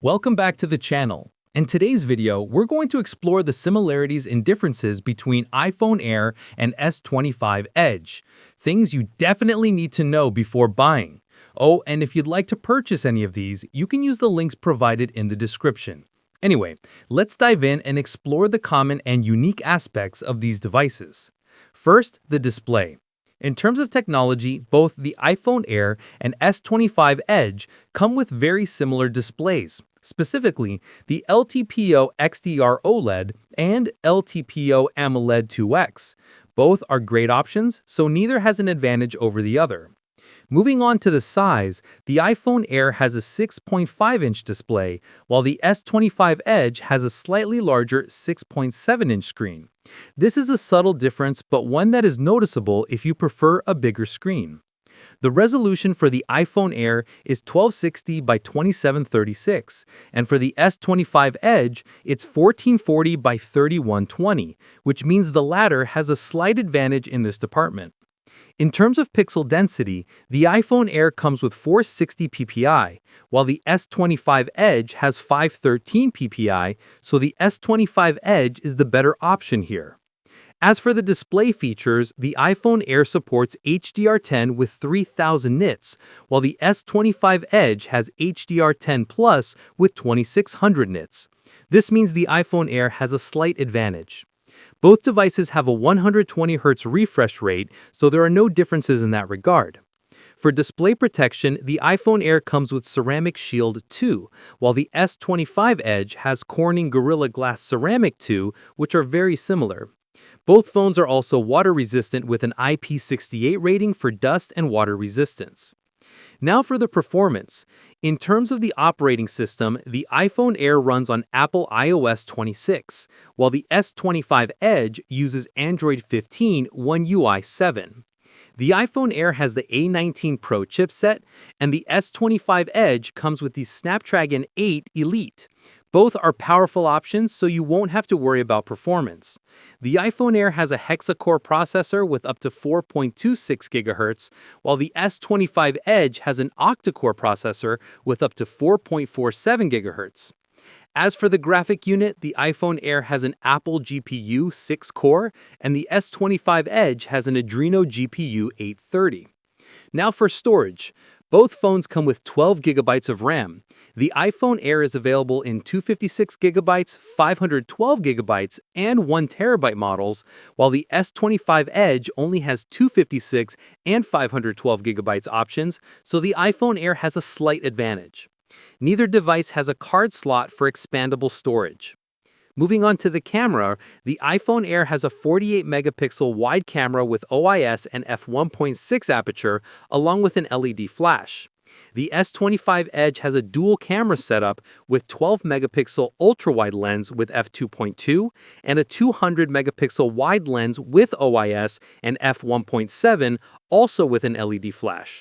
Welcome back to the channel. In today's video, we're going to explore the similarities and differences between iPhone Air and S25 Edge, things you definitely need to know before buying. Oh, and if you'd like to purchase any of these, you can use the links provided in the description. Anyway, let's dive in and explore the common and unique aspects of these devices. First, the display. In terms of technology, both the iPhone Air and S25 Edge come with very similar displays. Specifically, the LTPO XDR OLED and LTPO AMOLED 2X. Both are great options, so neither has an advantage over the other. Moving on to the size, the iPhone Air has a 6.5-inch display, while the S25 Edge has a slightly larger 6.7-inch screen. This is a subtle difference, but one that is noticeable if you prefer a bigger screen. The resolution for the iPhone Air is 1260 by 2736, and for the S25 Edge, it's 1440 by 3120, which means the latter has a slight advantage in this department. In terms of pixel density, the iPhone Air comes with 460 ppi, while the S25 Edge has 513 ppi, so the S25 Edge is the better option here. As for the display features, the iPhone Air supports HDR10 with 3000 nits, while the S25 Edge has HDR10 Plus with 2600 nits. This means the iPhone Air has a slight advantage. Both devices have a 120Hz refresh rate, so there are no differences in that regard. For display protection, the iPhone Air comes with Ceramic Shield 2, while the S25 Edge has Corning Gorilla Glass Ceramic 2, which are very similar. Both phones are also water-resistant with an IP68 rating for dust and water resistance. Now for the performance. In terms of the operating system, the iPhone Air runs on Apple iOS 26, while the S25 Edge uses Android 15 One UI 7. The iPhone Air has the A19 Pro chipset, and the S25 Edge comes with the Snapdragon 8 Elite. Both are powerful options, so you won't have to worry about performance. The iPhone Air has a hexa-core processor with up to 4.26 GHz, while the S25 Edge has an octa-core processor with up to 4.47 GHz. As for the graphic unit, the iPhone Air has an Apple GPU 6-core, and the S25 Edge has an Adreno GPU 830. Now for storage. Both phones come with 12 GB of RAM. The iPhone Air is available in 256 GB, 512 GB, and 1 TB models, while the S25 Edge only has 256 and 512 GB options, so the iPhone Air has a slight advantage. Neither device has a card slot for expandable storage. Moving on to the camera, the iPhone Air has a 48-megapixel wide camera with OIS and f1.6 aperture, along with an LED flash. The S25 Edge has a dual camera setup with 12-megapixel ultra-wide lens with f2.2 and a 200-megapixel wide lens with OIS and f1.7, also with an LED flash.